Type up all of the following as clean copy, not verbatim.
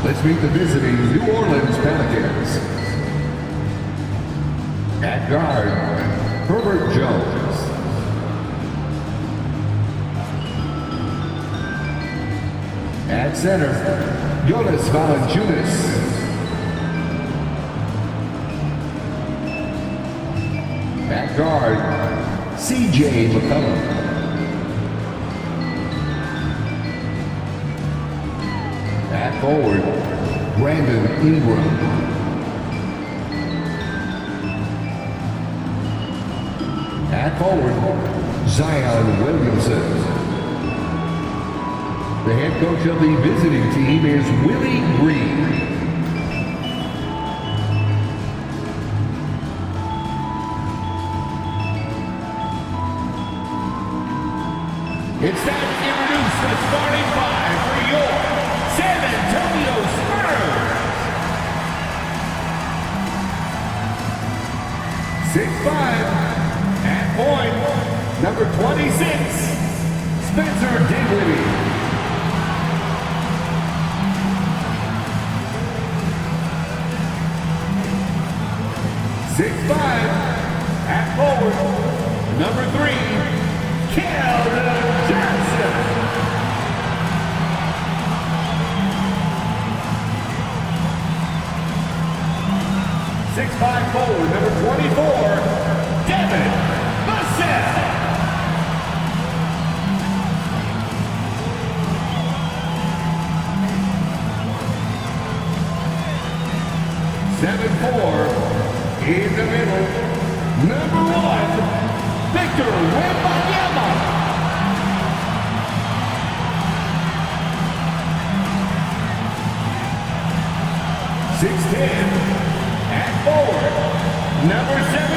Let's meet the visiting New Orleans Pelicans. At guard, Herbert Jones. At center, Jonas Valanciunas. At guard, C.J. McCollum. At forward, Brandon Ingram. At forward, Zion Williamson. The head coach of the visiting team is Willie Green. It's time to introduce the starting five for your San Antonio Spurs. 6'5", at point, number 26, Spencer Dinwiddie. At forward, number 3, Keldon Johnson. 6'5" forward, number 24, Devin Vassell. In the middle, number 1, Victor Wembanyama. 6'10", at forward, number 17.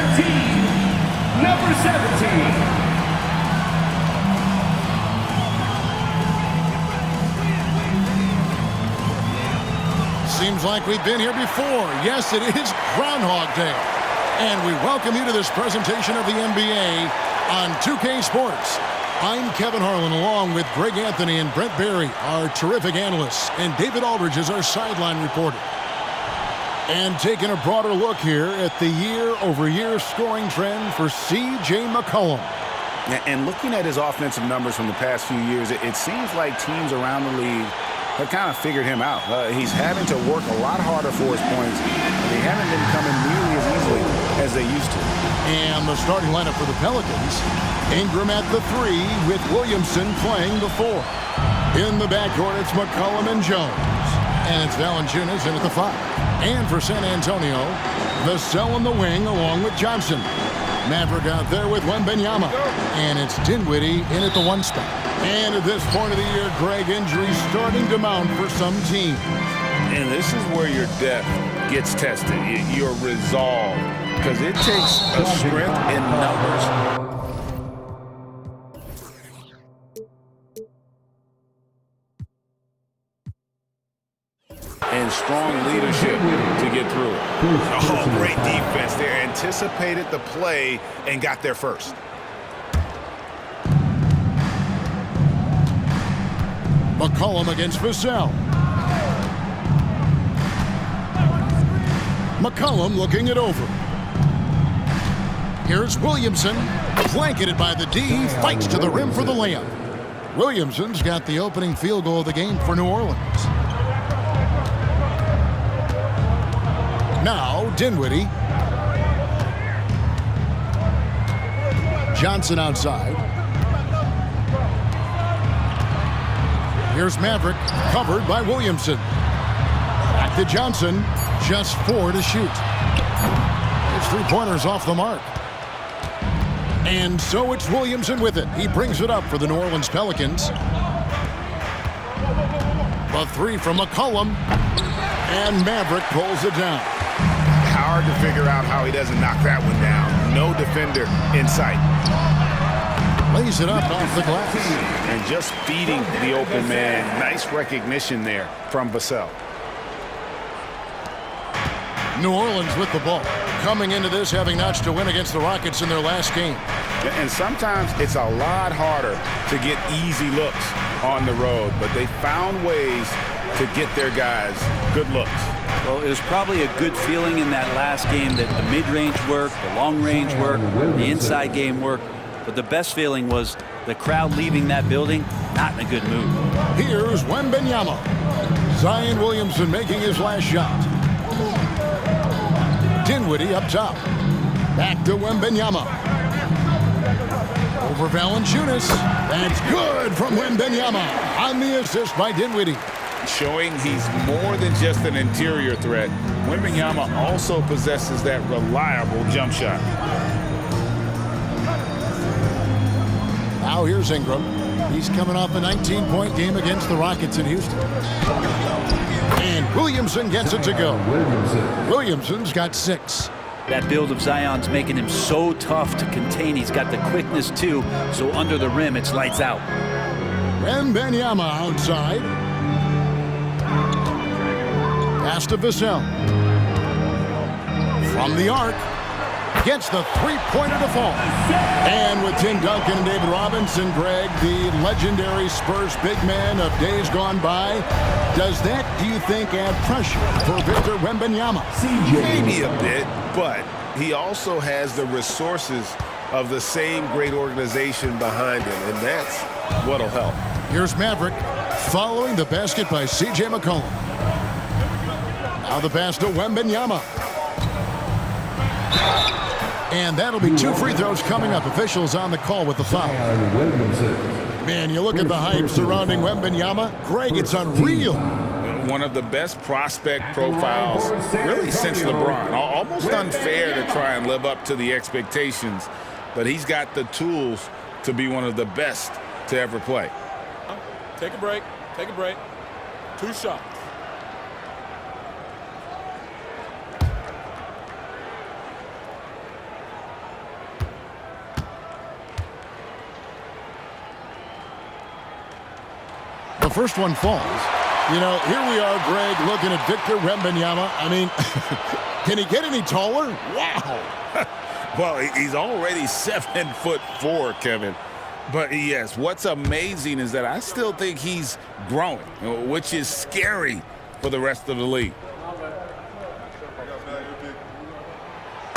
Seems like we've been here before. Yes, it is Groundhog Day. And we welcome you to this presentation of the NBA on 2K Sports. I'm Kevin Harlan, along with Greg Anthony and Brent Barry, our terrific analysts, and David Aldridge is our sideline reporter. And taking a broader look here at the year-over-year scoring trend for C.J. McCollum. And looking at his offensive numbers from the past few years, it seems like teams around the league have kind of figured him out. He's having to work a lot harder for his points. They haven't been coming nearly as easily as they used to. And the starting lineup for the Pelicans, Ingram at the 3 with Williamson playing the 4. In the backcourt, it's McCollum and Jones. And it's Valanciunas in at the 5. And for San Antonio, Vassell in the wing along with Johnson. Maverick out there with Wembanyama. And it's Dinwiddie in at the 1 spot. And at this point of the year, Greg, injuries starting to mount for some teams. And this is where your depth gets tested, your resolve, because it takes a strength in numbers. And strong leadership to get through it. Oh, great defense there. Anticipated the play and got there first. McCollum against Vassell. McCollum looking it over. Here's Williamson, blanketed by the D, fights to the rim for the layup. Williamson's got the opening field goal of the game for New Orleans. Now Dinwiddie. Johnson outside. Here's Maverick, covered by Williamson. Back to Johnson, just 4 to shoot. It's 3-pointers off the mark. And so it's Williamson with it. He brings it up for the New Orleans Pelicans. The 3 from McCollum, and Maverick pulls it down. Hard to figure out how he doesn't knock that one down. No defender in sight. Lays it up off the glass. And just feeding the open man. Nice recognition there from Vassell. New Orleans with the ball. Coming into this having notched a win against the Rockets in their last game. And sometimes it's a lot harder to get easy looks. on the road, but they found ways to get their guys good looks. Well, it was probably a good feeling in that last game that the mid-range worked, the long-range worked, the inside game worked. But the best feeling was the crowd leaving that building not in a good mood. Here's Wembanyama. Zion Williamson making his last shot. Dinwiddie up top. Back to Wembanyama. Over Valanciunas. That's good from Wembanyama on the assist by Dinwiddie. Showing he's more than just an interior threat. Wembanyama also possesses that reliable jump shot. Now here's Ingram. He's coming off a 19-point game against the Rockets in Houston. And Williamson gets it to go. Williamson's got 6. That build of Zion's making him so tough to contain. He's got the quickness too, so under the rim it's lights out. Wembanyama outside. Pass to Vassell. From the arc. Gets the three-pointer to fall. And with Tim Duncan and David Robinson, Greg, the legendary Spurs big man of days gone by, does that, do you think, add pressure for Victor Wembanyama? Maybe a bit, but he also has the resources of the same great organization behind him, and that's what'll help. Here's Maverick following the basket by C.J. McCollum. Now the pass to Wembanyama. And that'll be 2 free throws coming up. Officials on the call with the foul. Man, you look at the hype surrounding Wembanyama. Greg, it's unreal. One of the best prospect profiles really since LeBron. Almost unfair to try and live up to the expectations, but he's got the tools to be one of the best to ever play. Take a break. Take a break. 2 shots. The first one falls. You know, here we are, Greg, looking at Victor Wembanyama. I mean, can he get any taller? Wow. Well, he's already 7'4", Kevin. But yes, what's amazing is that I still think he's growing, which is scary for the rest of the league.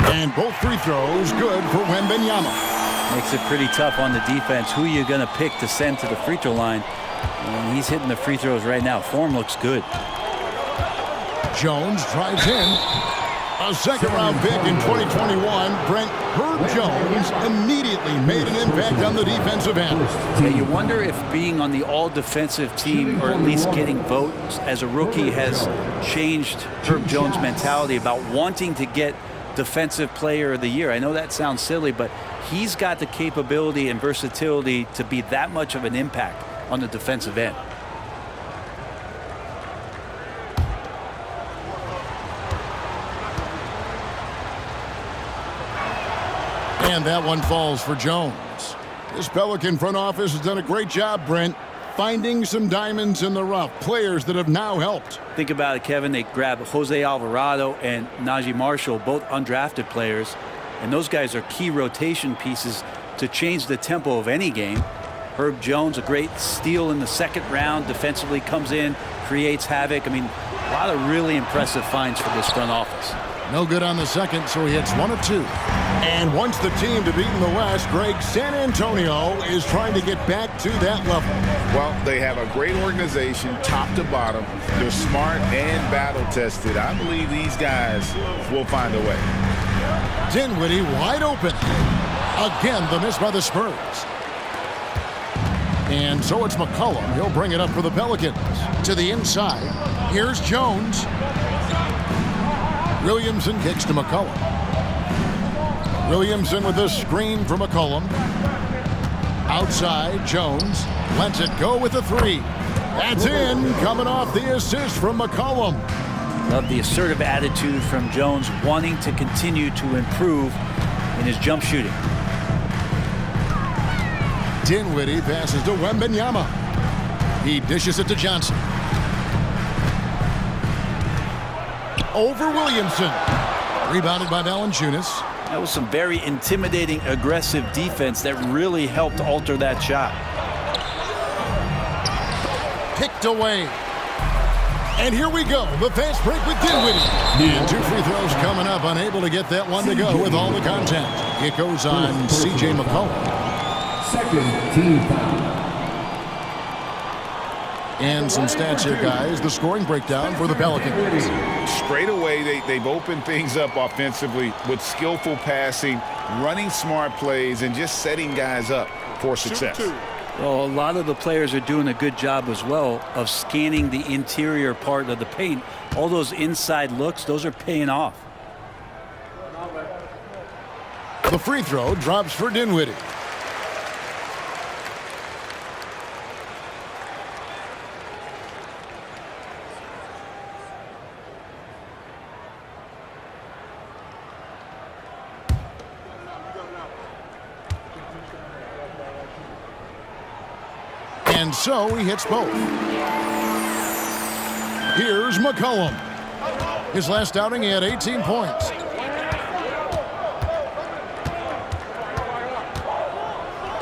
And both free throws good for Wembanyama. Makes it pretty tough on the defense. Who are you going to pick to send to the free throw line? And he's hitting the free throws right now. Form looks good. Jones drives in. A second-round pick in 2021. Brent, Herb Jones immediately made an impact on the defensive end. Yeah, you wonder if being on the all-defensive team, or at least getting votes as a rookie, has changed Herb Jones' mentality about wanting to get Defensive Player of the Year. I know that sounds silly, but he's got the capability and versatility to be that much of an impact on the defensive end. And that one falls for Jones. This Pelican front office has done a great job, Brent, finding some diamonds in the rough, players that have now helped. Think about it, Kevin. They grabbed Jose Alvarado and Najee Marshall, both undrafted players, and those guys are key rotation pieces to change the tempo of any game. Herb Jones, a great steal in the second round, defensively comes in, creates havoc. I mean, a lot of really impressive finds for this front office. No good on the second, so he hits 1 of 2. And once the team to beat in the West, Greg, San Antonio is trying to get back to that level. Well, they have a great organization, top to bottom. They're smart and battle-tested. I believe these guys will find a way. Dinwiddie wide open. Again, the miss by the Spurs. And so it's McCollum. He'll bring it up for the Pelicans. To the inside. Here's Jones. Williamson kicks to McCollum. Williamson with a screen for McCollum. Outside, Jones lets it go with a 3. That's in, coming off the assist from McCollum. Love the assertive attitude from Jones, wanting to continue to improve in his jump shooting. Dinwiddie passes to Wembanyama. He dishes it to Johnson. Over Williamson. Rebounded by Valanciunas. That was some very intimidating, aggressive defense that really helped alter that shot. picked away. And here we go, the fast break with Dinwiddie. And 2 free throws coming up, unable to get that one to go with all the contact. It goes on C.J. McCollum. Second team foul. And some stats here, guys. The scoring breakdown for the Pelicans. Straight away, they've opened things up offensively with skillful passing, running smart plays, and just setting guys up for success. Well, a lot of the players are doing a good job as well of scanning the interior part of the paint. All those inside looks, those are paying off. The free throw drops for Dinwiddie. And so he hits both. Here's McCollum. His last outing, he had 18 points.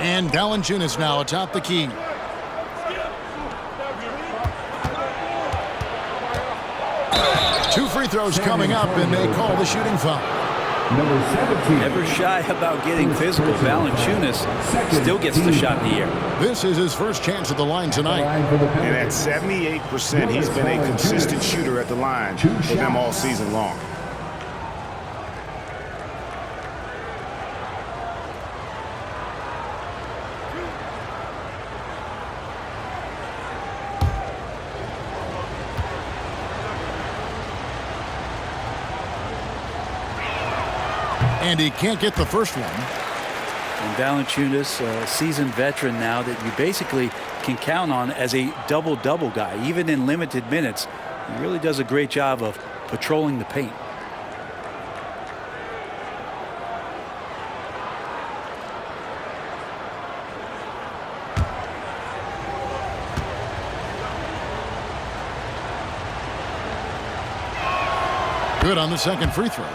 And Valanciunas now atop the key. Two free throws coming up, and they call the shooting foul. Number 17. Never shy about getting physical. Valanciunas still gets the shot in the air. This is his first chance at the line tonight. And at 78%, he's been a consistent shooter at the line for them all season long. And he can't get the first one. And Valanciunas, a seasoned veteran now that you basically can count on as a double-double guy. Even in limited minutes, he really does a great job of patrolling the paint. Good on the second free throw.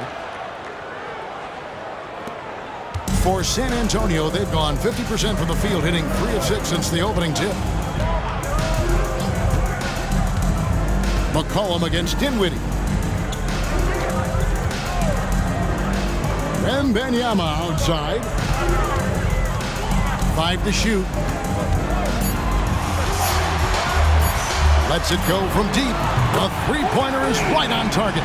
For San Antonio, they've gone 50% from the field, hitting 3 of 6 since the opening tip. McCollum against Dinwiddie. Wembanyama outside. 5 to shoot. Lets it go from deep. A three-pointer is right on target.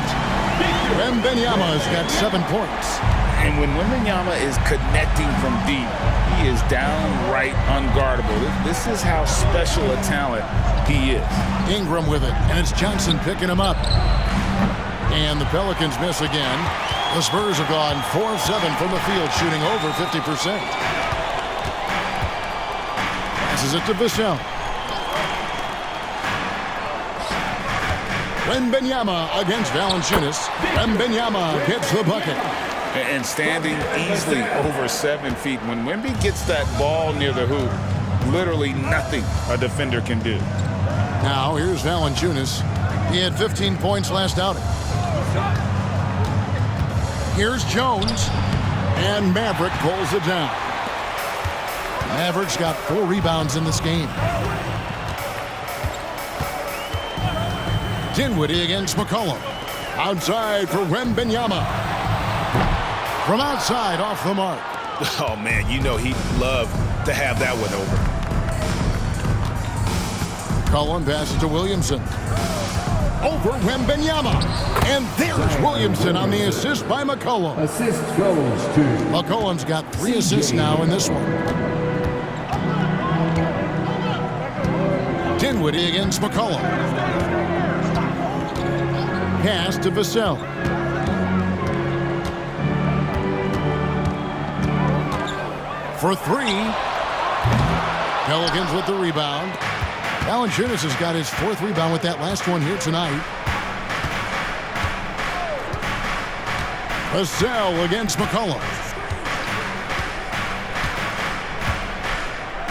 Wembanyama's got 7 points. And when Wembanyama is connecting from deep, he is downright unguardable. This is how special a talent he is. Ingram with it, and it's Johnson picking him up. And the Pelicans miss again. The Spurs have gone 4 of 7 from the field, shooting over 50%. Passes it to Vassell. Wembanyama against Valanciunas. Wembanyama gets the bucket. And standing easily over 7 feet. When Wemby gets that ball near the hoop, literally nothing a defender can do. Now here's Valanciunas. He had 15 points last outing. Here's Jones. And Maverick pulls it down. Maverick's got 4 rebounds in this game. Dinwiddie against McCollum. Outside for Wembanyama. From outside, off the mark. Oh, man, you know he'd love to have that one over. Cullen passes to Williamson. Over Wembanyama. And there's Williamson on the assist by McCollum. Assist goes to McCollum's got 3 assists now in this one. Dinwiddie against McCollum. Pass to Vassell. For 3. Pelicans with the rebound. Valanciunas has got his 4th rebound with that last one here tonight. Vassell against McCollum.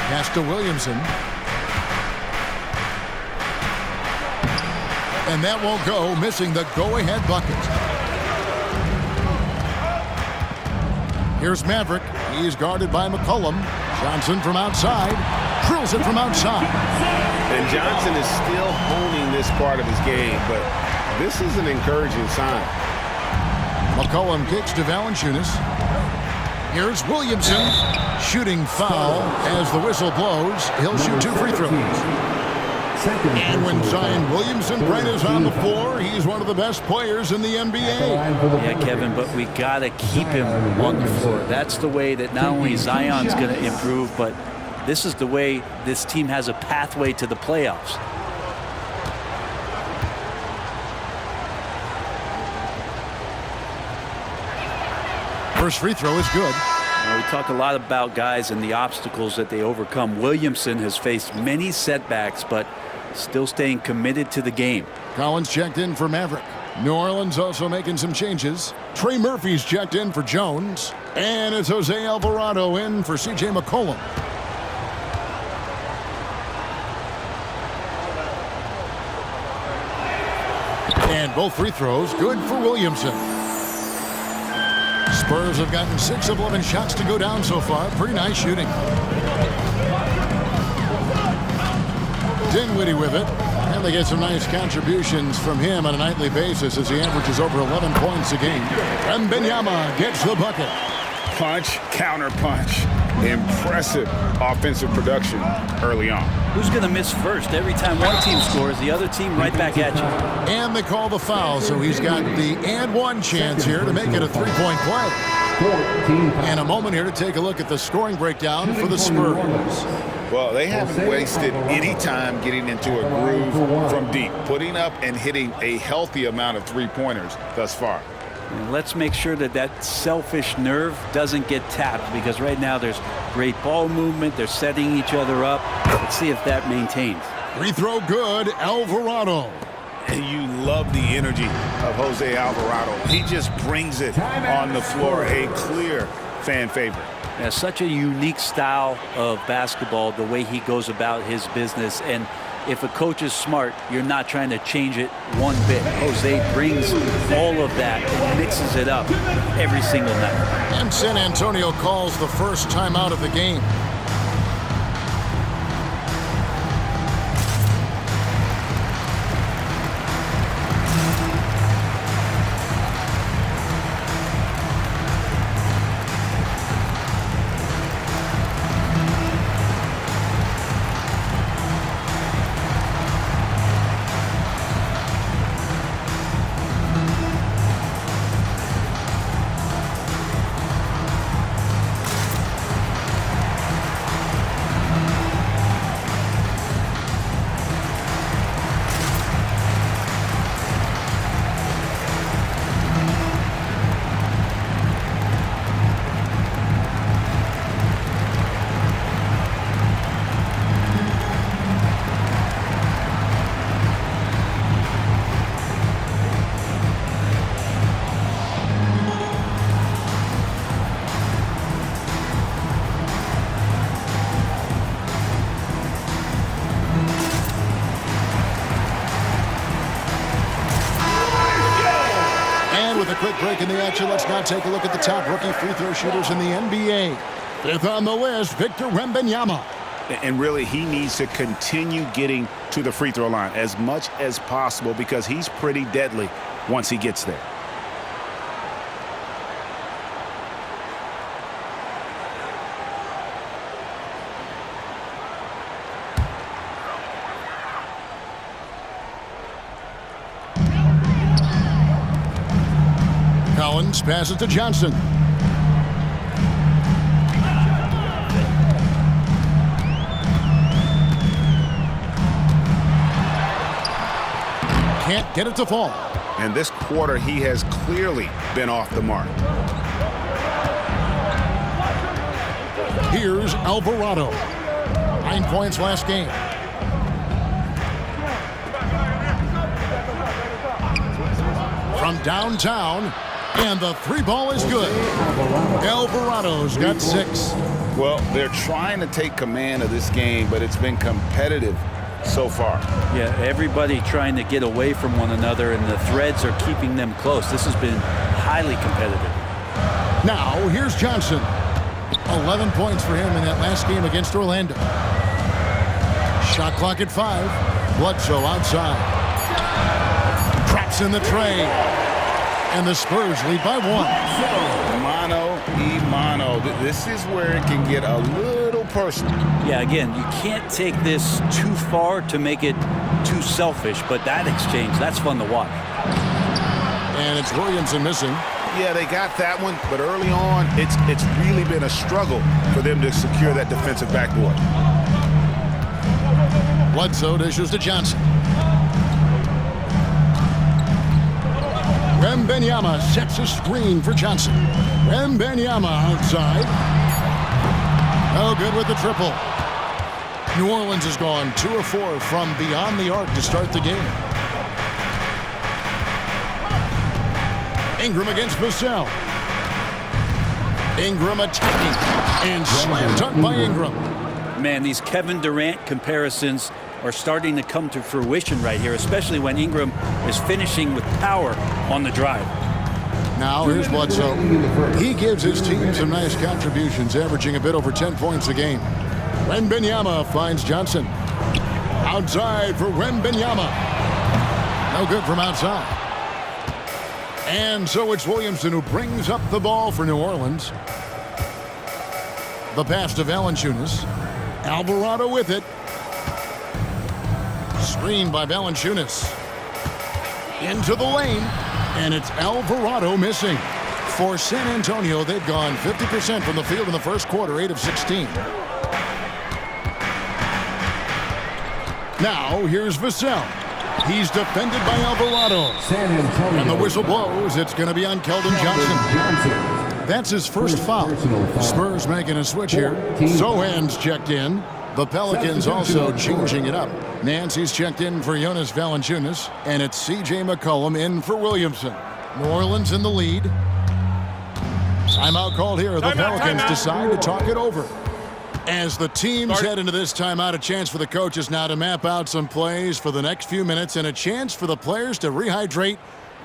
Pass to Williamson. And that won't go, missing the go-ahead bucket. Here's Maverick. He's guarded by McCollum. Johnson from outside. drills it from outside. And Johnson is still honing this part of his game, but this is an encouraging sign. McCollum kicks to Valanciunas. Here's Williamson. Shooting foul as the whistle blows. He'll shoot 2 free throws. And when Zion Williamson-Brent is on the floor, he's one of the best players in the NBA. Yeah, Kevin, but we got to keep him on the floor. That's the way that not only Zion's going to improve, but this is the way this team has a pathway to the playoffs. First free throw is good. We talk a lot about guys and the obstacles that they overcome. Williamson has faced many setbacks, but still staying committed to the game. Collins checked in for Maverick. New Orleans also making some changes. Trey Murphy's checked in for Jones. And it's Jose Alvarado in for C.J. McCollum. And both free throws good for Williamson. Spurs have gotten 6 of 11 shots to go down so far. Pretty nice shooting. Dinwiddie with it. And they get some nice contributions from him on a nightly basis as he averages over 11 points a game. And Wembanyama gets the bucket. Punch, counter punch. Impressive offensive production early on. Who's going to miss first? Every time one team scores, the other team right back at you. And they call the foul, so he's got the and one chance here to make it a 3-point play. And a moment here to take a look at the scoring breakdown for the Spurs. Well, they haven't wasted any time getting into a groove from deep, putting up and hitting a healthy amount of three-pointers thus far. And let's make sure that that selfish nerve doesn't get tapped, because right now there's great ball movement. They're setting each other up. Let's see if that maintains. Free throw good, Alvarado. And you love the energy of Jose Alvarado. He just brings it on the floor, a clear fan favorite. Yeah, such a unique style of basketball, the way he goes about his business. And if a coach is smart, you're not trying to change it one bit. Jose brings all of that and mixes it up every single night. And San Antonio calls the first timeout of the game. Quick break in the action. Let's now take a look at the top rookie free throw shooters in the NBA. Fifth on the list, Victor Wembanyama. And really, he needs to continue getting to the free throw line as much as possible, because he's pretty deadly once he gets there. Collins passes to Johnson. Can't get it to fall. And this quarter, he has clearly been off the mark. Here's Alvarado. 9 points last game. From downtown, and the three ball is good. Alvarado's got 6. Well, they're trying to take command of this game, but it's been competitive so far. Yeah, everybody trying to get away from one another, and the threads are keeping them close. This has been highly competitive. Now, here's Johnson. 11 points for him in that last game against Orlando. Shot clock at 5. Bledsoe outside. Traps in the tray. And the Spurs lead by 1. Mano y mano. This is where it can get a little personal. Yeah, again, you can't take this too far to make it too selfish, but that exchange, that's fun to watch. And it's Williamson missing. Yeah, they got that one, but early on, it's really been a struggle for them to secure that defensive backboard. Bledsoe dishes to Johnson. Wembanyama sets a screen for Johnson. Wembanyama outside. No good with the triple. New Orleans has gone 2 of 4 from beyond the arc to start the game. Ingram against Vassell. Ingram attacking. And slam dunk by Ingram. Man, these Kevin Durant comparisons are starting to come to fruition right here, especially when Ingram is finishing with power on the drive. Now here's Bledsoe. He gives his team some nice contributions, averaging a bit over 10 points a game. Wembanyama finds Johnson. Outside for Wembanyama. No good from outside. And so it's Williamson who brings up the ball for New Orleans. The pass to Valanciunas. Alvarado with it. Screened by Valanciunas. Into the lane. And it's Alvarado missing. For San Antonio, they've gone 50% from the field in the first quarter, 8 of 16. Now, here's Vassell. He's defended by Alvarado. San Antonio. And the whistle blows. It's going to be on Keldon Johnson. That's his first foul. Spurs making a switch here. Sohan's checked in. The Pelicans also changing it up. Nancy's checked in for Jonas Valanciunas. And it's C.J. McCollum in for Williamson. New Orleans in the lead. Timeout called here. The Pelicans decide to talk it over. As the teams head into this timeout, a chance for the coaches now to map out some plays for the next few minutes and a chance for the players to rehydrate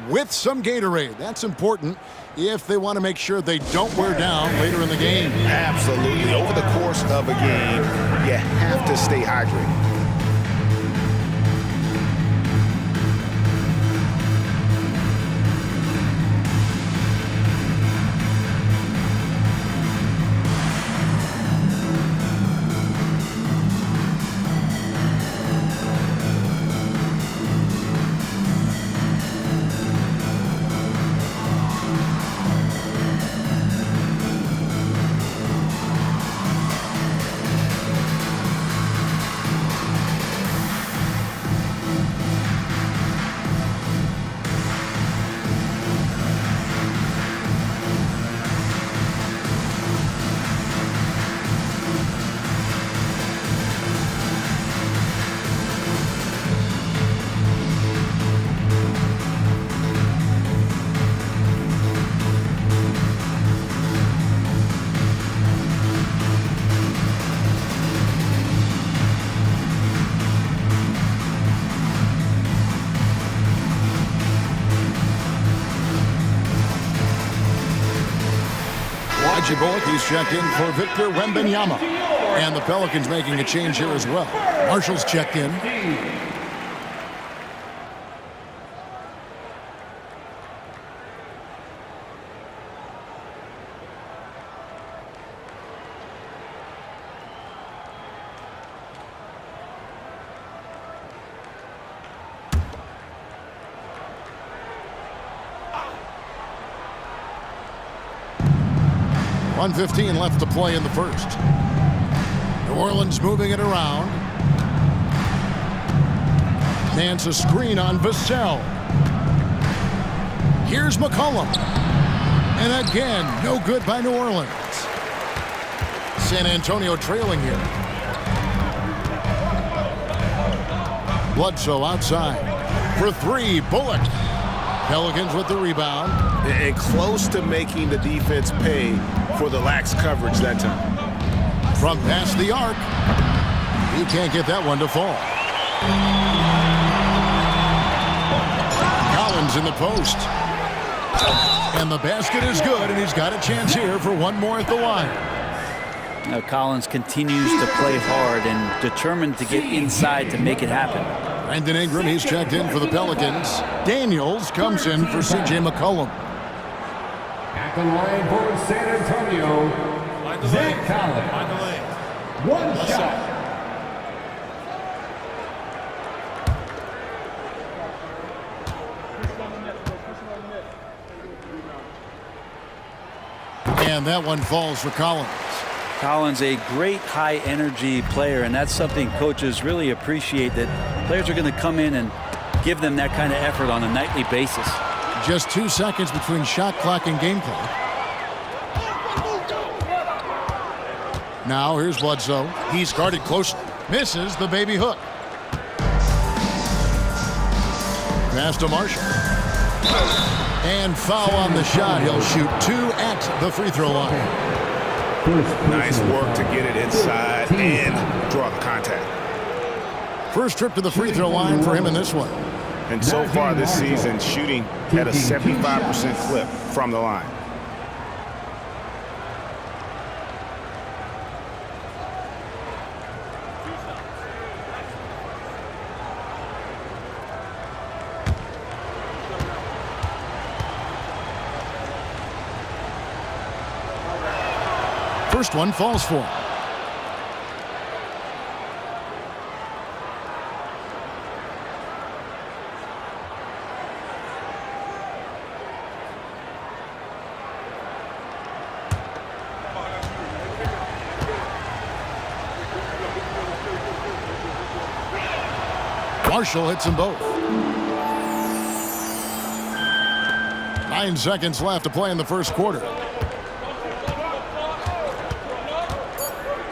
with some Gatorade. That's important if they want to make sure they don't wear down later in the game. Absolutely. Over the course of a game, you have to stay hydrated. He's checked in for Victor Wembanyama. And the Pelicans making a change here as well. Marshall's checked in. .115 left to play in the first. New Orleans moving it around. Nance a screen on Vassell. Here's McCollum. And again, no good by New Orleans. San Antonio trailing here. Bledsoe outside. For 3, Bullock. Pelicans with the rebound. And close to making the defense pay for the lax coverage that time. From past the arc. He can't get that one to fall. Collins in the post. And the basket is good, and he's got a chance here for one more at the line. Now Collins continues to play hard and determined to get inside to make it happen. Brandon Ingram, he's checked in for the Pelicans. Daniels comes in for C.J. McCollum. At the line for San Antonio, Zach Collins. One shot. And that one falls for Collins. Collins, a great high-energy player, and that's something coaches really appreciate, that players are going to come in and give them that kind of effort on a nightly basis. Just 2 seconds between shot clock and game clock. Now here's Bledsoe. He's guarded closely. Misses the baby hook. Pass to Marshall. And foul on the shot. He'll shoot 2 at the free throw line. Nice work to get it inside and draw the contact. First trip to the free throw line for him in this one. And so far this season, shooting at a 75% clip from the line. First one falls for him. Marshall hits them both. 9 seconds left to play in the first quarter.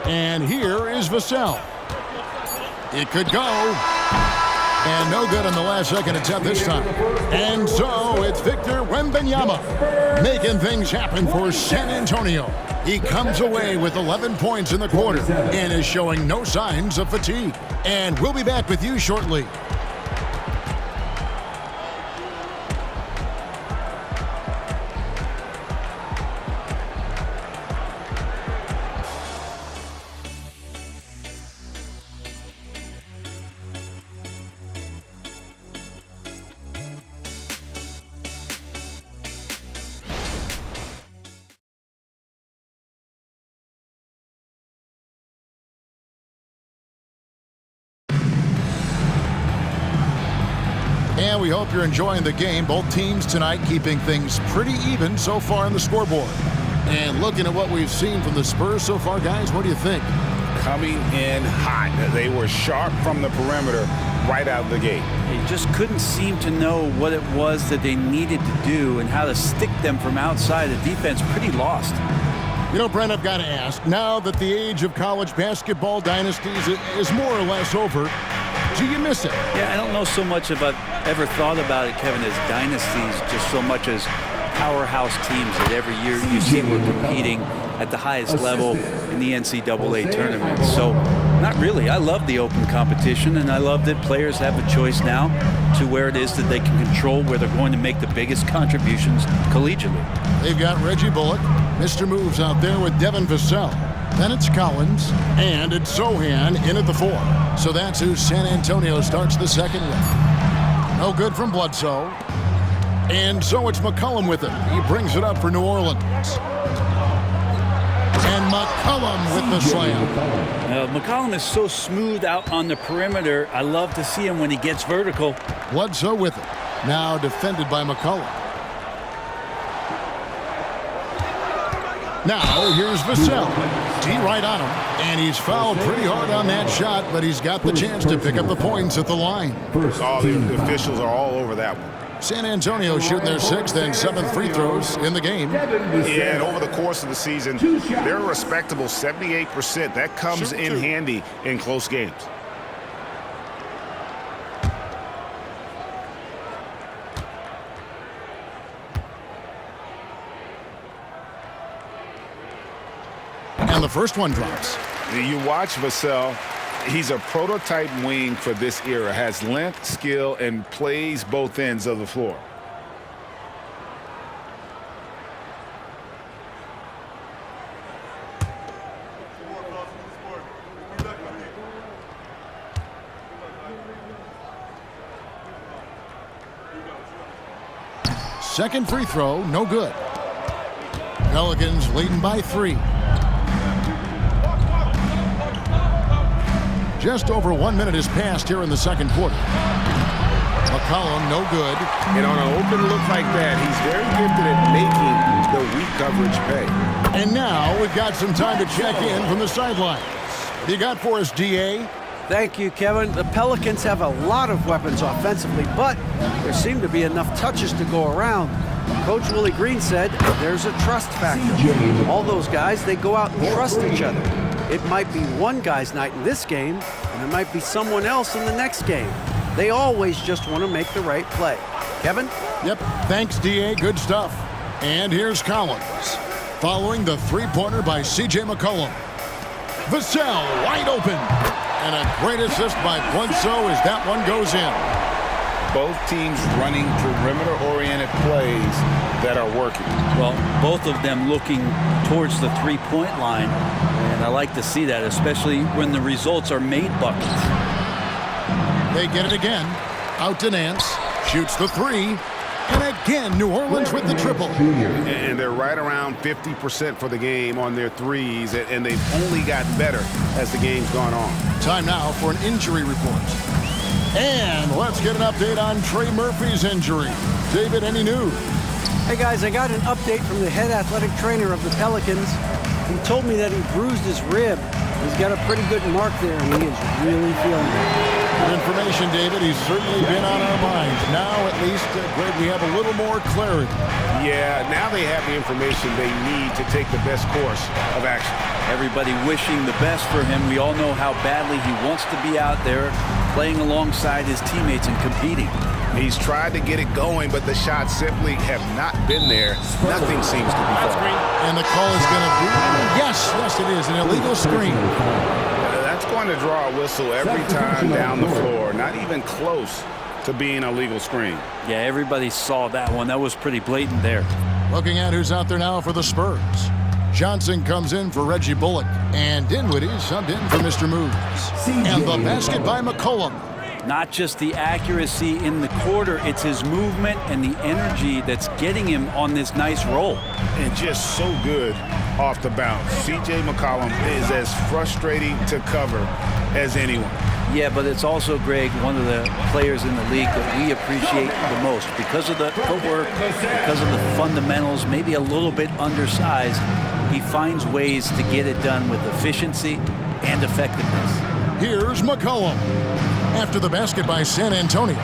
And here is Vassell. It could go. And no good on the last second attempt this time. And so it's Victor Wembanyama making things happen for San Antonio. He comes away with 11 points in the quarter and is showing no signs of fatigue. And we'll be back with you shortly. And we hope you're enjoying the game. Both teams tonight keeping things pretty even so far on the scoreboard. And looking at what we've seen from the Spurs so far, guys, what do you think? Coming in hot. They were sharp from the perimeter right out of the gate. They just couldn't seem to know what it was that they needed to do and how to stick them from outside. The defense pretty lost. You know, Brent, I've got to ask, now that the age of college basketball dynasties is more or less over, do you miss it? Yeah, I don't know so much if I've ever thought about it, Kevin, as dynasties, just so much as powerhouse teams that every year you see we're competing at the highest level in the NCAA tournament. So, not really. I love the open competition, and I love that players have a choice now to where it is that they can control where they're going to make the biggest contributions collegiately. They've got Reggie Bullock, Mr. Moves out there with Devin Vassell. Then it's Collins, and it's Sohan in at the 4. So that's who San Antonio starts the second with. No good from Bledsoe. And so it's McCollum with it. He brings it up for New Orleans. And McCollum with the slam. McCollum is so smooth out on the perimeter. I love to see him when he gets vertical. Bledsoe with it. Now defended by McCollum. Now here's Vassell. D right on him. And he's fouled pretty hard on that shot, but he's got the chance to pick up the points at the line. All the officials are all over that one. San Antonio shooting their 6th and 7th free throws in the game. Yeah, and over the course of the season, they're a respectable 78%. That comes in handy in close games. And the first one drops. You watch Vassell. He's a prototype wing for this era. Has length, skill, and plays both ends of the floor. Second free throw, no good. Pelicans leading by 3. Just over 1 minute has passed here in the second quarter. McCollum, no good. And on an open look like that, he's very gifted at making the weak coverage pay. And now we've got some time to check in from the sidelines. What do you got for us, D.A.? Thank you, Kevin. The Pelicans have a lot of weapons offensively, but there seem to be enough touches to go around. Coach Willie Green said there's a trust factor. All those guys, they go out and trust each other. It might be one guy's night in this game, and it might be someone else in the next game. They always just want to make the right play. Kevin? Yep, thanks, D.A. Good stuff. And here's Collins. Following the three-pointer by C.J. McCollum. Vassell wide open. And a great assist by Bledsoe as that one goes in. Both teams running perimeter-oriented plays that are working. Well, both of them looking towards the three-point line. And I like to see that, especially when the results are made buckets. They get it again. Out to Nance. Shoots the 3. And again, New Orleans with the triple. And they're right around 50% for the game on their threes, and they've only gotten better as the game's gone on. Time now for an injury report. And let's get an update on Trey Murphy's injury. David, any news? Hey guys, I got an update from the head athletic trainer of the Pelicans. He told me that he bruised his rib. He's got a pretty good mark there, and he is really feeling it. Good information, David. He's certainly been on our minds. Now, at least, Greg, we have a little more clarity. Yeah, now they have the information they need to take the best course of action. Everybody wishing the best for him. We all know how badly he wants to be out there playing alongside his teammates and competing. He's tried to get it going, but the shots simply have not been there. Nothing seems to be falling. And the call is going to be, yes, it is, an illegal screen. That's going to draw a whistle every time down the floor. Not even close to being a legal screen. Yeah, everybody saw that one. That was pretty blatant there. Looking at who's out there now for the Spurs. Johnson comes in for Reggie Bullock, and Dinwiddie subbed in for Mr. Moves. And the basket by McCollum. Not just the accuracy in the quarter, it's his movement and the energy that's getting him on this nice roll. And just so good off the bounce. C.J. McCollum is as frustrating to cover as anyone. Yeah, but it's also, Greg, one of the players in the league that we appreciate the most. Because of the footwork, because of the fundamentals, maybe a little bit undersized, he finds ways to get it done with efficiency and effectiveness. Here's McCollum. After the basket by San Antonio.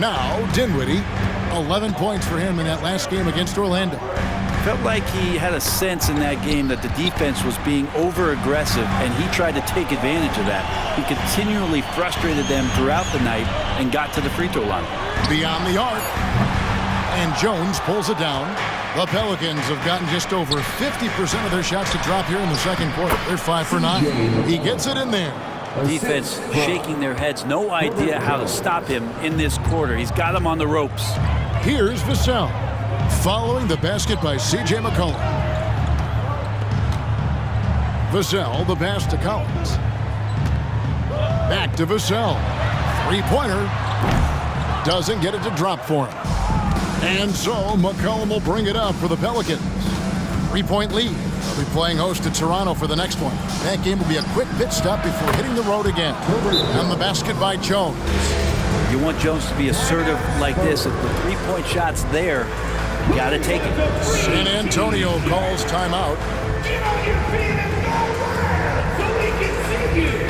Now, Dinwiddie. 11 points for him in that last game against Orlando. Felt like he had a sense in that game that the defense was being over-aggressive, and he tried to take advantage of that. He continually frustrated them throughout the night and got to the free throw line. Beyond the arc. And Jones pulls it down. The Pelicans have gotten just over 50% of their shots to drop here in the second quarter. They're 5 for 9. He gets it in there. Defense shaking their heads. No idea how to stop him in this quarter. He's got him on the ropes. Here's Vassell. Following the basket by C.J. McCollum. Vassell, the pass to Collins. Back to Vassell. Three-pointer. Doesn't get it to drop for him. And so McCollum will bring it up for the Pelicans. 3-point lead. They'll be playing host to Toronto for the next one. That game will be a quick pit stop before hitting the road again. And the basket by Jones. You want Jones to be assertive like this. If the three-point shot's there, you got to take it. San Antonio calls timeout. Get on your feet and go wide so we can see you.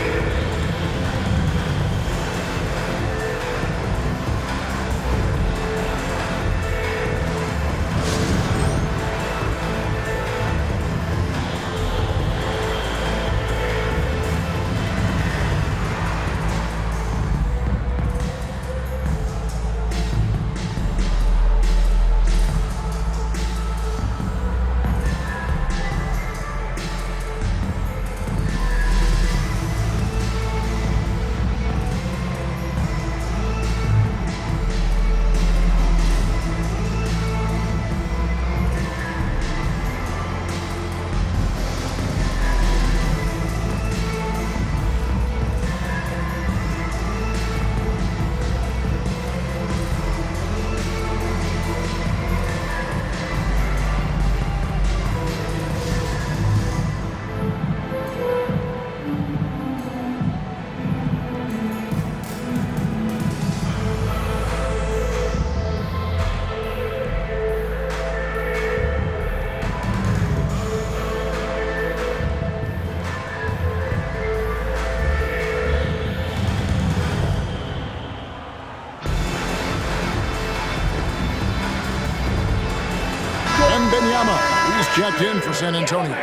checked in for San Antonio.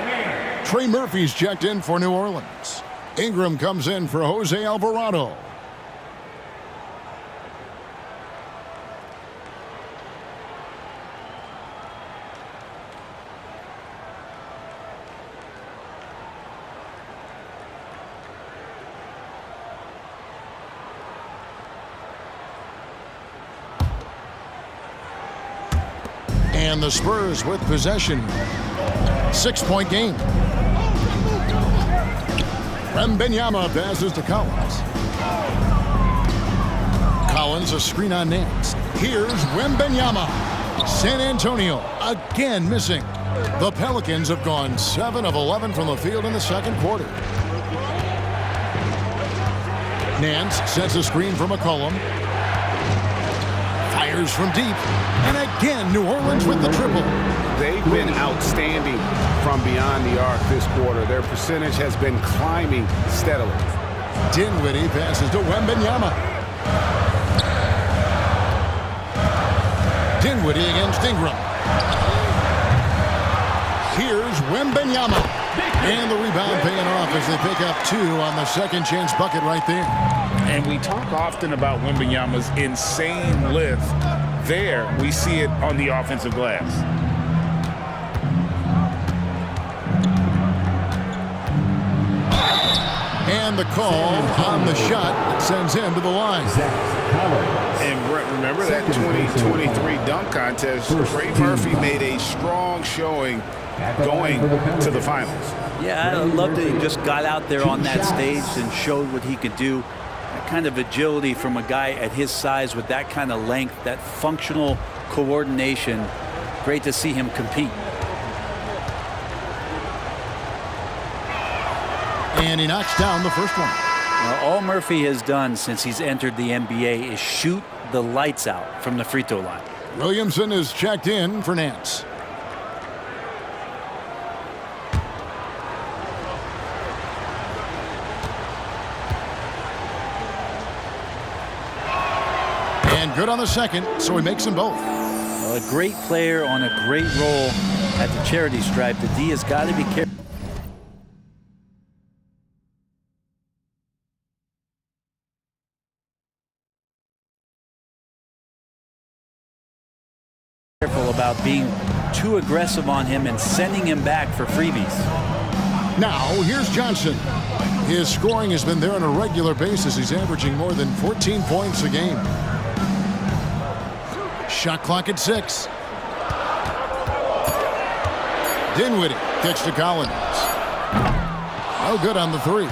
Trey Murphy's checked in for New Orleans. Ingram comes in for Jose Alvarado. And the Spurs with possession. 6-point game. Wembanyama passes to Collins. Collins a screen on Nance. Here's Wembanyama. San Antonio again missing. The Pelicans have gone 7 of 11 from the field in the second quarter. Nance sets a screen for McCollum. Fires from deep. And again, New Orleans with the triple. They've been outstanding from beyond the arc this quarter. Their percentage has been climbing steadily. Dinwiddie passes to Wembanyama. Dinwiddie against Ingram. Here's Wembanyama. And the rebound paying off as they pick up 2 on the second chance bucket right there. And we talk often about Wembanyama's insane lift. There, we see it on the offensive glass. And the call on the shot that sends him to the line. And remember that 2023 dunk contest, Trey Murphy made a strong showing going to the finals. Yeah, I love that he just got out there on that stage and showed what he could do. That kind of agility from a guy at his size with that kind of length, that functional coordination. Great to see him compete. And he knocks down the first one. Now, all Murphy has done since he's entered the NBA is shoot the lights out from the free throw line. Williamson is checked in for Nance. And good on the second, so he makes them both. Well, a great player on a great role at the charity stripe. The D has got to be careful. About being too aggressive on him and sending him back for freebies. Now, here's Johnson. His scoring has been there on a regular basis. He's averaging more than 14 points a game. Shot clock at 6. Dinwiddie kicks to Collins. No good on the 3.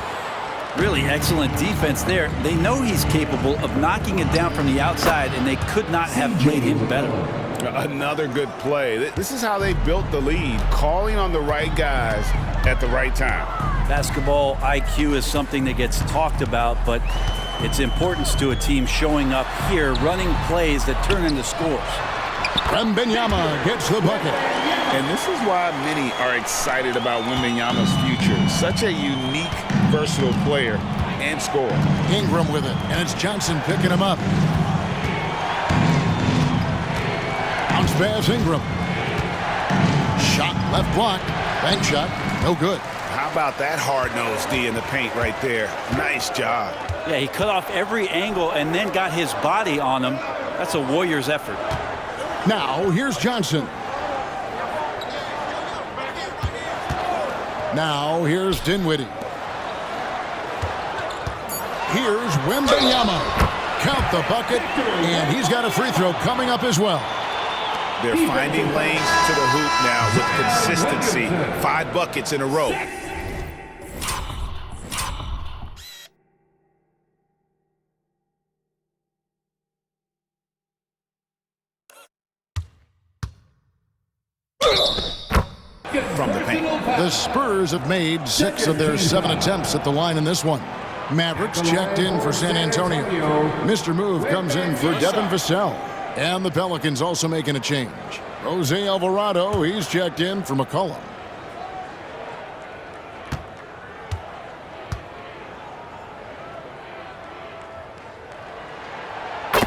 Really excellent defense there. They know he's capable of knocking it down from the outside, and they could not have played him better. Another good play. This is how they built the lead, calling on the right guys at the right time. Basketball IQ is something that gets talked about, but its importance to a team showing up here, running plays that turn into scores. Wembanyama gets the bucket. And this is why many are excited about Wembanyama's future. Such a unique, versatile player and scorer. Ingram with it, and it's Johnson picking him up. Bounce pass, Ingram. Shot left block. Bank shot, no good. How about that hard-nosed D in the paint right there? Nice job. Yeah, he cut off every angle and then got his body on him. That's a Warriors effort. Now, here's Johnson. Now, here's Dinwiddie. Here's Wembanyama. Count the bucket, and he's got a free throw coming up as well. They're finding lanes to the hoop now with consistency. 5 buckets in a row. From the paint. The Spurs have made 6 of their 7 attempts at the line in this one. Mavericks checked in for San Antonio. Mr. Move comes in for Devin Vassell. And the Pelicans also making a change. Jose Alvarado, he's checked in for McCollum.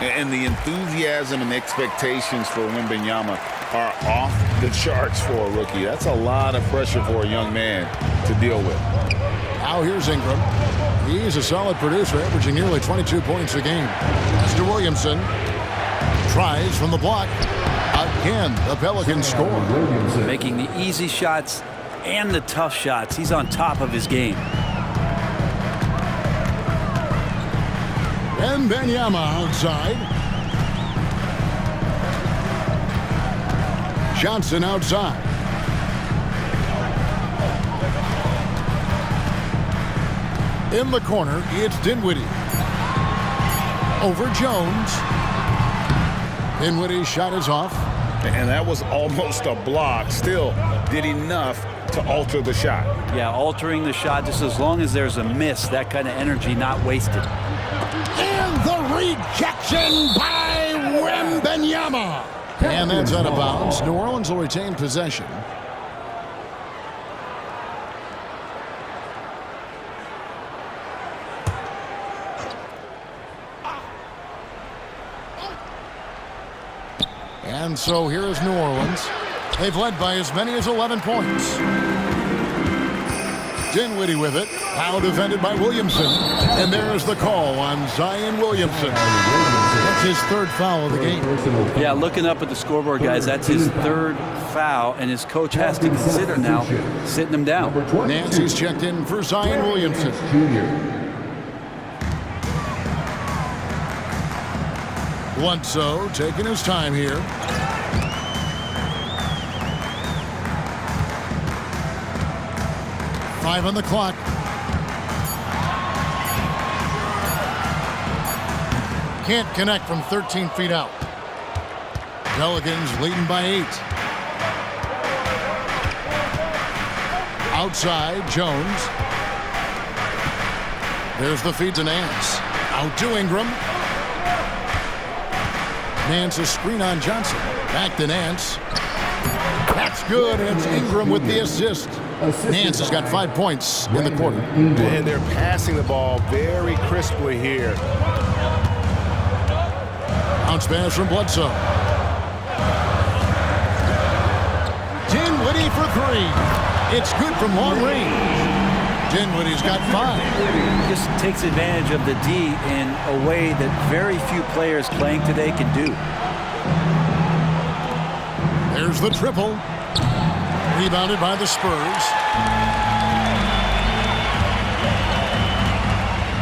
And the enthusiasm and expectations for Wembanyama are off the charts for a rookie. That's a lot of pressure for a young man to deal with. Now here's Ingram. He's a solid producer, averaging nearly 22 points a game. As to Williamson. Tries from the block. Again, the Pelicans score. Making the easy shots and the tough shots. He's on top of his game. Wembanyama outside. Johnson outside. In the corner, it's Dinwiddie. Over Jones. Dinwiddie's shot is off. And that was almost a block. Still did enough to alter the shot. Yeah, altering the shot just as long as there's a miss. That kind of energy not wasted. And the rejection by Wembanyama. And that's out of bounds. New Orleans will retain possession. And so here is New Orleans. They've led by as many as 11 points. Dinwiddie with it. Now defended by Williamson. And there's the call on Zion Williamson. That's his third foul of the game. Yeah, looking up at the scoreboard, guys, that's his third foul, and his coach has to consider now sitting him down. Nancy's checked in for Zion Williamson. Bledsoe taking his time here. Five on the clock. Can't connect from 13 feet out. Pelicans leading by 8. Outside, Jones. There's the feed to Nance. Out to Ingram. Nance a screen on Johnson. Back to Nance. That's good. And it's Ingram with the assist. Nance has got 5 points in the quarter. And they're passing the ball very crisply here. Bounce pass from Bledsoe. Dinwiddie for 3. It's good from long range. Dinwiddie's got 5. Just takes advantage of the D in a way that very few players playing today can do. There's the triple. Rebounded by the Spurs.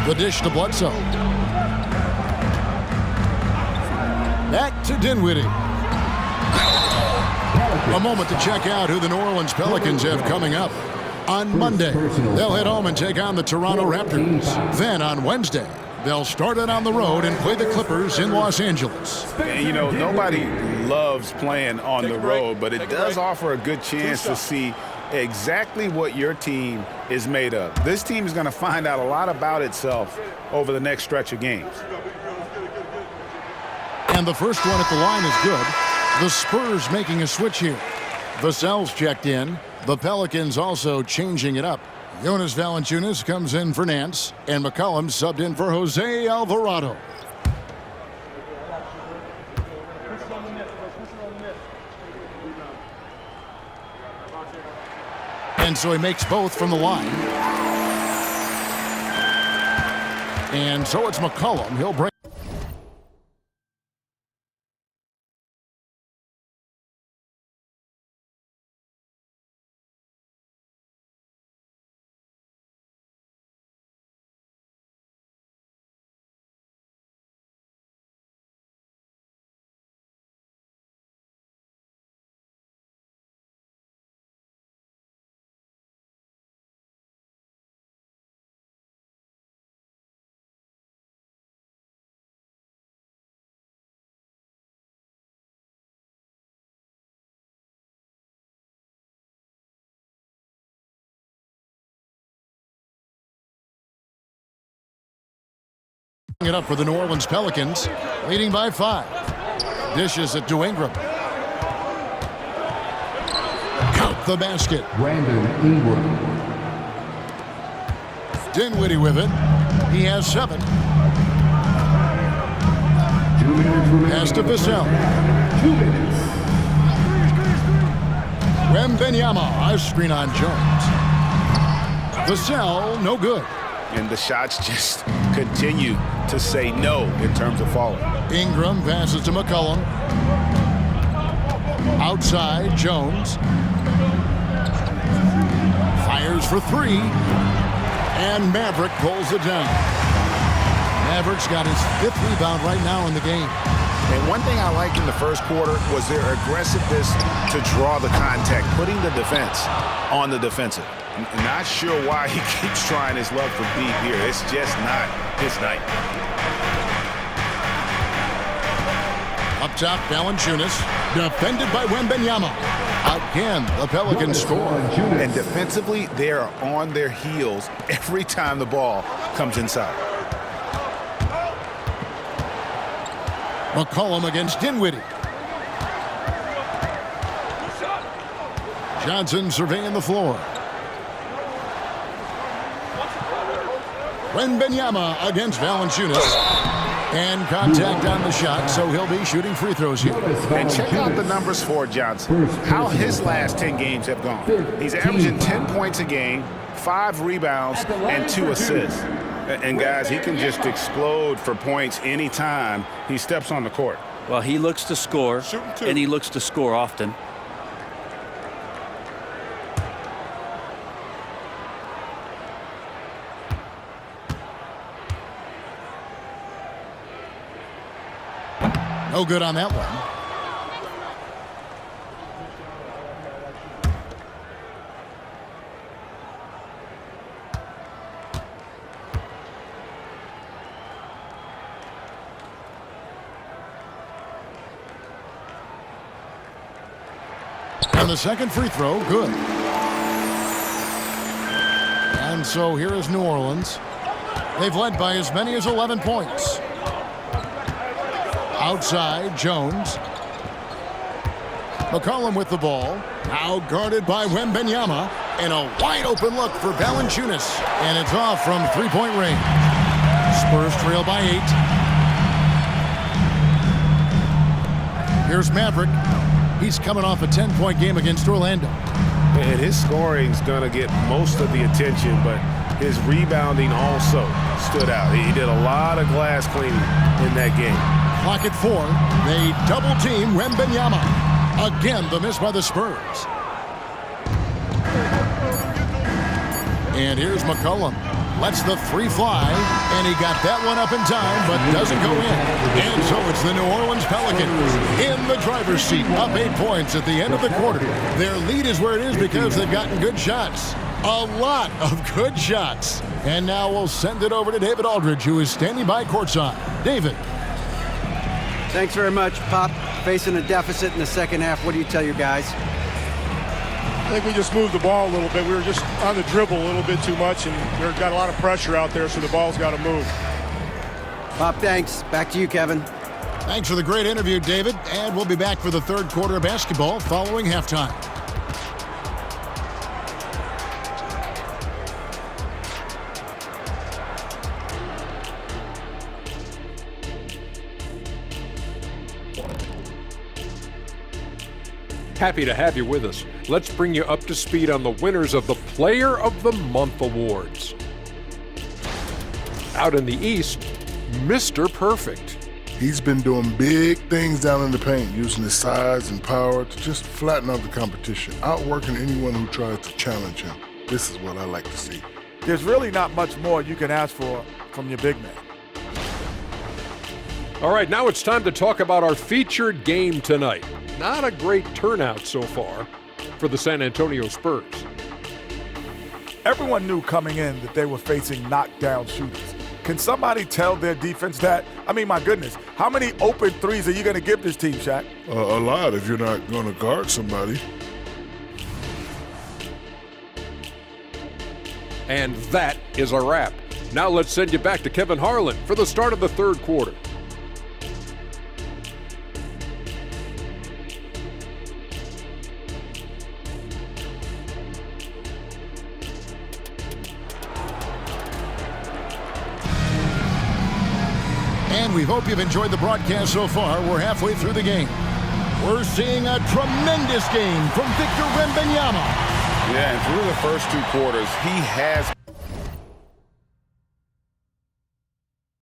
The dish to Bledsoe. Back to Dinwiddie. A moment to check out who the New Orleans Pelicans have coming up. On Monday, they'll head home and take on the Toronto Raptors. Then on Wednesday, they'll start it on the road and play the Clippers in Los Angeles. And, you know, nobody loves playing on the road, but it does offer a good chance to see exactly what your team is made of. This team is going to find out a lot about itself over the next stretch of games. And the first one at the line is good. The Spurs making a switch here. Vassell's checked in. The Pelicans also changing it up. Jonas Valanciunas comes in for Nance, and McCollum subbed in for Jose Alvarado. And so he makes both from the line. And so it's McCollum. He'll bring. It up for the New Orleans Pelicans, leading by 5. Dishes it to Ingram. Count the basket. Brandon Ingram. Dinwiddie with it. He has 7. Pass to Vassell. 2 minutes. Wembanyama, a screen on Jones. Vassell, no good. And the shots just continue to say no in terms of falling. Ingram passes to McCollum. Outside, Jones. Fires for 3. And Maverick pulls it down. Maverick's got his 5th rebound right now in the game. And one thing I liked in the first quarter was their aggressiveness to draw the contact, putting the defense on the defensive. Not sure why he keeps trying his luck for deep here. It's just not his night. Up top, Valanciunas, defended by Wembanyama. Again, the Pelicans score. And defensively, they are on their heels every time the ball comes inside. McCollum against Dinwiddie. Johnson surveying the floor. Wembanyama against Valanciunas. And contact on the shot, so he'll be shooting free throws here. And check out the numbers for Johnson. How his last 10 games have gone. He's averaging 10 points a game, 5 rebounds, and 2 assists. And guys, he can just explode for points anytime he steps on the court. Well, he looks to score, and he looks to score often. No good on that one. And the second free throw, good. And so here is New Orleans. They've led by as many as 11 points. Outside, Jones. McCollum with the ball. Now guarded by Wembanyama. And a wide open look for Valanciunas. And it's off from three-point range. Spurs trail by 8. Here's Maverick. He's coming off a 10-point game against Orlando. And his scoring's going to get most of the attention, but his rebounding also stood out. He did a lot of glass cleaning in that game. Clock at 4. They double-team Wembanyama. Again, the miss by the Spurs. And here's McCollum. Lets the 3 fly, and he got that one up in time, but doesn't go in. And so it's the New Orleans Pelicans in the driver's seat, up 8 points at the end of the quarter. Their lead is where it is because they've gotten good shots. A lot of good shots. And now we'll send it over to David Aldridge, who is standing by courtside. David. Thanks very much, Pop. Facing a deficit in the second half, what do you tell your guys? I think we just moved the ball a little bit. We were just on the dribble a little bit too much, and we've got a lot of pressure out there, so the ball's got to move. Pop, thanks. Back to you, Kevin. Thanks for the great interview, David. And we'll be back for the third quarter of basketball following halftime. Happy to have you with us. Let's bring you up to speed on the winners of the Player of the Month awards. Out in the East, Mr. Perfect. He's been doing big things down in the paint, using his size and power to just flatten out the competition, outworking anyone who tries to challenge him. This is what I like to see. There's really not much more you can ask for from your big man. All right, now it's time to talk about our featured game tonight. Not a great turnout so far for the San Antonio Spurs. Everyone knew coming in that they were facing knockdown shooters. Can somebody tell their defense that? I mean, my goodness, how many open threes are you going to give this team, Shaq? A lot if you're not going to guard somebody. And that is a wrap. Now let's send you back to Kevin Harlan for the start of the third quarter. we hope you've enjoyed the broadcast so far. We're halfway through the game. We're seeing a tremendous game from Victor Wembanyama. Yeah, and through the first 2 quarters, he has